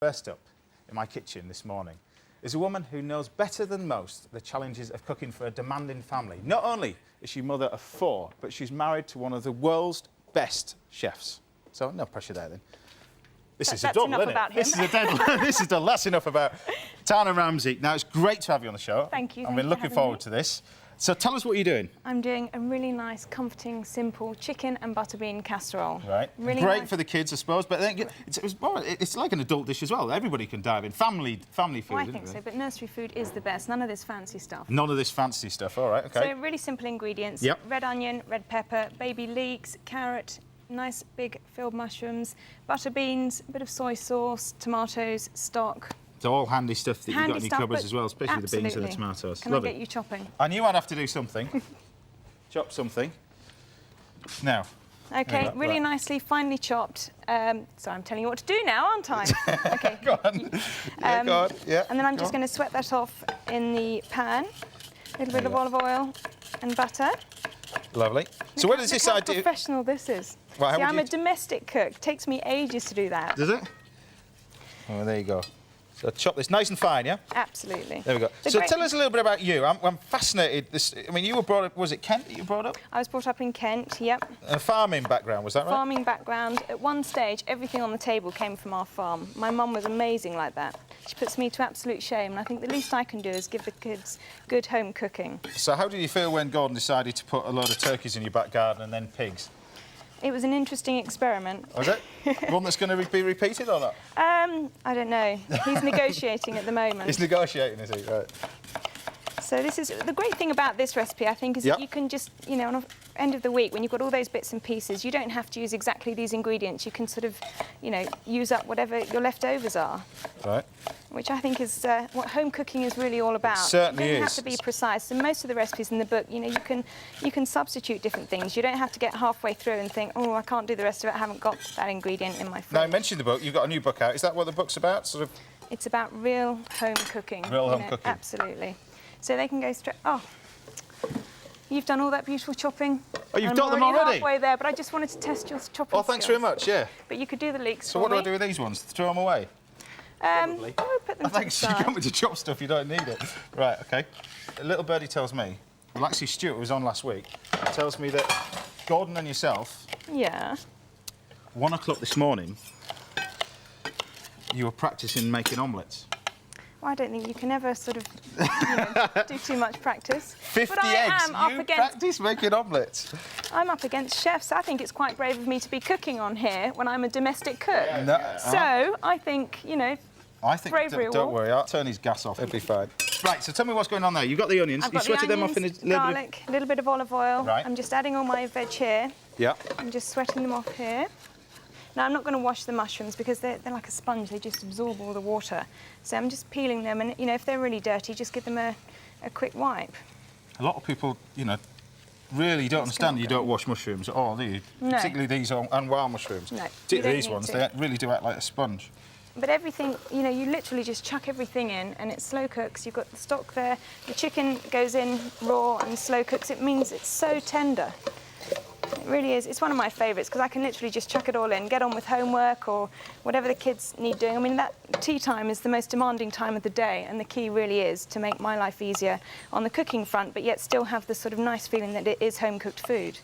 First up in my kitchen this morning is a woman who knows better than most the challenges of cooking for a demanding family. Not only is she mother of 4, but she's married to one of the world's best chefs. So no pressure there then. This is a double, isn't it? This is a deadline. This is done. That's enough about Tana Ramsey. Now, it's great to have you on the show. Thank you. I've been looking forward to this. So tell us what you're doing. I'm doing a really nice, comforting, simple chicken and butterbean casserole. Right. Really great nice. for the kids, I suppose, but then it's like an adult dish as well. Everybody can dive in. Family food, well, I think so, but nursery food is the best. None of this fancy stuff. None of this fancy stuff. All right, OK. So really simple ingredients. Yep. Red onion, red pepper, baby leeks, carrot, nice big filled mushrooms, butter beans, a bit of soy sauce, tomatoes, stock. It's all handy stuff that you've got in your cupboards as well, especially absolutely. the beans and the tomatoes. Can I get you chopping? I knew I'd have to do something. Chop something. Now. OK, really nicely, finely chopped. So I'm telling you what to do now, aren't I? OK. Go on. Yeah, go on. Yeah, and then I'm just going to sweat that off in the pan. A little bit of olive oil and butter. Lovely. So what does this Look how idea... professional this is. Well, see, I'm a domestic cook. It takes me ages to do that. Does it? Oh, there you go. So chop this nice and fine, yeah? Absolutely. There we go. So tell us a little bit about you. I'm fascinated. I mean, you were brought up, was it Kent that you were brought up? I was brought up in Kent, yep. A farming background, was that right? Farming background. At one stage, everything on the table came from our farm. My mum was amazing like that. She puts me to absolute shame, and I think the least I can do is give the kids good home cooking. So how did you feel when Gordon decided to put a load of turkeys in your back garden and then pigs? It was an interesting experiment. Was it? One that's going to be repeated or not? I don't know. He's negotiating at the moment. He's negotiating, is he? Right. So this is the great thing about this recipe, I think, is that you can just, you know, on the end of the week, when you've got all those bits and pieces, you don't have to use exactly these ingredients. You can sort of, you know, use up whatever your leftovers are. Right. Which I think is what home cooking is really all about. It certainly is. You don't have to be precise. And most of the recipes in the book, you know, you can substitute different things. You don't have to get halfway through and think, oh, I can't do the rest of it. I haven't got that ingredient in my fridge. Now, you mentioned the book. You've got a new book out. Is that what the book's about? Sort of. It's about real home cooking. Real home cooking. Absolutely. So they can go straight. Oh, you've done all that beautiful chopping. Oh, you've done them already? Halfway there, but I just wanted to test your chopping. Oh, thanks very much. Yeah. But you could do the leeks. So what do I do with these ones? Throw them away? Probably. I would put them to the Thanks. You got me to chop stuff. You don't need it. Right. Okay. A little birdie tells me. Well, actually, Stuart was on last week. Tells me that Gordon and yourself. Yeah. 1 o'clock this morning. You were practising making omelettes. Well, I don't think you can ever sort of do too much practice. 50 but I eggs. am up you against, practice making omelettes. I'm up against chefs. I think it's quite brave of me to be cooking on here when I'm a domestic cook. Yeah, no, so I think, you know, I think bravery. Don't worry, I'll turn his gas off. It'll be fine. Right. So tell me what's going on there. You've got the onions. I've got you sweated the them onions, off in a little garlic, a little bit of olive oil. Right. I'm just adding all my veg here. Yeah. I'm just sweating them off here. Now, I'm not going to wash the mushrooms because they're like a sponge. They just absorb all the water. So I'm just peeling them, and, you know, if they're really dirty, just give them a quick wipe. A lot of people, you know, really don't understand you don't wash mushrooms at all, do you? No. Particularly these and wild mushrooms. No. Particularly these ones, they really do act like a sponge. But everything, you know, you literally just chuck everything in and it slow cooks. You've got the stock there. The chicken goes in raw and slow cooks. It means it's so tender. It really is. It's one of my favourites because I can literally just chuck it all in, get on with homework or whatever the kids need doing. I mean, that tea time is the most demanding time of the day, and the key really is to make my life easier on the cooking front, but yet still have the sort of nice feeling that it is home-cooked food.